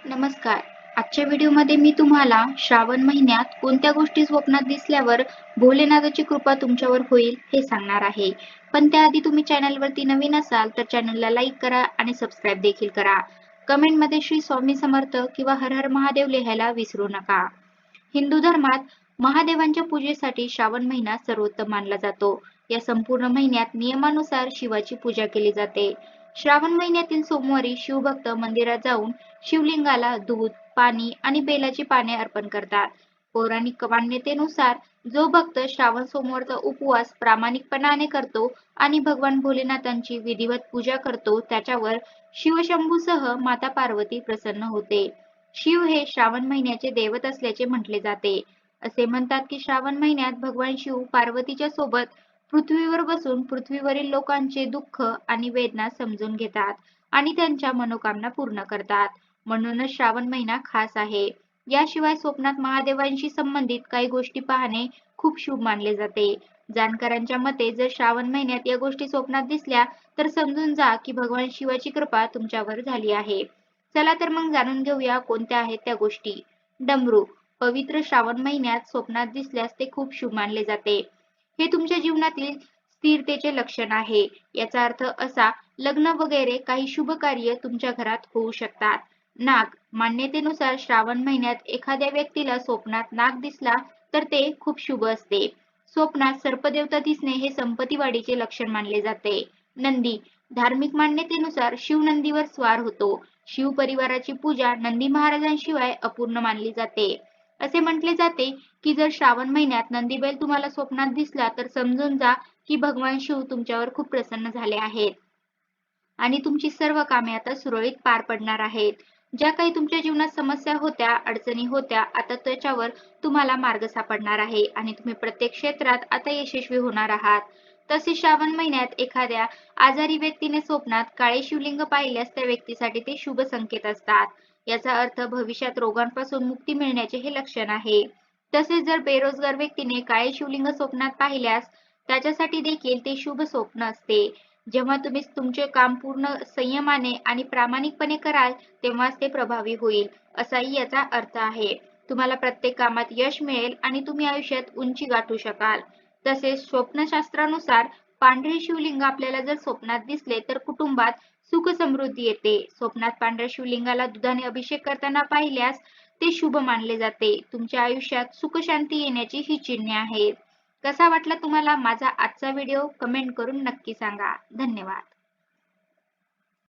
नमस्कार. आजच्या व्हिडिओमध्ये मी तुम्हाला श्रावण महिन्यात कोणत्या गोष्टी स्वप्नात दिसल्यावर भोलेनाथाची कृपा तुमच्यावर होईल हे सांगणार आहे. पण त्याआधी तुम्ही चॅनलवरती नवीन असाल तर चॅनलला लाईक करा आणि सबस्क्राईब देखील करा. कमेंटमध्ये श्री स्वामी समर्थ किंवा हर हर महादेव लिहायला विसरू नका. हिंदू धर्मात महादेवांच्या पूजेसाठी श्रावण महिना सर्वोत्तम मानला जातो. या संपूर्ण महिन्यात नियमानुसार शिवाची पूजा केली जाते. श्रावण महिन्यातील सोमवारी शिवभक्त मंदिरात जाऊन शिवलिंगाला दूध, पाणी आणि बेलाची पाने अर्पण करतात. पौराणिक मान्यतेनुसार जो भक्त श्रावण सोमवारचा उपवास प्रामाणिकपणाने करतो आणि भगवान भोलेनाथांची विधिवत पूजा करतो त्याच्यावर शिवशंभूसह माता पार्वती प्रसन्न होते. शिव हे श्रावण महिन्याचे दैवत असल्याचे म्हटले जाते. असे म्हणतात की श्रावण महिन्यात भगवान शिव पार्वतीच्या सोबत पृथ्वीवर बसून पृथ्वीवरील लोकांचे दुःख आणि वेदना समजून घेतात आणि त्यांच्या मनोकामना पूर्ण करतात. म्हणूनच श्रावण महिना खास आहे. याशिवाय स्वप्नात महादेवांशी संबंधित काही गोष्टी पाहणे खूप शुभ मानले जाते. जाणकारांच्या मते जर श्रावण महिन्यात या गोष्टी स्वप्नात दिसल्या तर समजून जा की भगवान शिवाची कृपा तुमच्यावर झाली आहे. चला तर मग जाणून घेऊया कोणत्या आहेत त्या गोष्टी. डमरू पवित्र श्रावण महिन्यात स्वप्नात दिसल्यास ते खूप शुभ मानले जाते. हे तुमच्या जीवनातील स्थिरतेचे लक्षण आहे. याचा अर्थ असा लग्न वगैरे काही शुभ कार्य तुमच्या घरात होऊ शकतात. नाग मान्यतेनुसार श्रावण महिन्यात एखाद्या व्यक्तीला स्वप्नात नाग दिसला तर ते खूप शुभ असते. स्वप्नात सर्पदेवता दिसणे हे संपत्ती वाढीचे लक्षण मानले जाते. नंदी धार्मिक मान्यतेनुसार शिव नंदीवर स्वार होतो. शिव परिवाराची पूजा नंदी महाराजांशिवाय अपूर्ण मानली जाते. असे म्हटले जाते की जर श्रावण महिन्यात नंदीबैल तुम्हाला स्वप्नात दिसला तर समजून जा की भगवान शिव तुमच्यावर खूप प्रसन्न झाले आहेत आणि तुमची सर्व कामे आता सुरळीत पार पडणार आहेत. ज्या काही तुमच्या जीवनात समस्या होत्या, अडचणी होत्या, आता त्याच्यावर तुम्हाला मार्ग सापडणार आहे आणि तुम्ही प्रत्येक क्षेत्रात आता यशस्वी होणार आहात. तसेच श्रावण महिन्यात एखाद्या आजारी व्यक्तीने स्वप्नात काळे शिवलिंग पाहिल्यास त्या व्यक्तीसाठी ते शुभ संकेत असतात. याचा अर्थ भविष्यात रोगांपासून मुक्ती मिळण्याचे हे लक्षण आहे. तसेच जर बेरोजगार व्यक्तीने काळे शिवलिंग स्वप्नात पाहिल्यास त्याच्यासाठी देखील ते शुभ स्वप्न असते. जेव्हा तुम्ही तुमचे काम पूर्ण संयमाने आणि प्रामाणिकपणे कराल तेव्हाच ते प्रभावी होईल असाही याचा अर्थ आहे. तुम्हाला प्रत्येक कामात यश मिळेल आणि तुम्ही आयुष्यात उंची गाठू शकाल. तसेच स्वप्नशास्त्रानुसार पांढरे शिवलिंग आपल्याला जर स्वप्नात दिसले तर कुटुंबात सुख समृद्धी येते. स्वप्नात पांढऱ्या शिवलिंगाला दुधाने अभिषेक करताना पाहिल्यास ते शुभ मानले जाते. तुमच्या आयुष्यात सुख शांती येण्याची ही चिन्हे आहेत. कसा वाटला तुम्हाला माझा आजचा व्हिडिओ? कमेंट करून नक्की सांगा. धन्यवाद.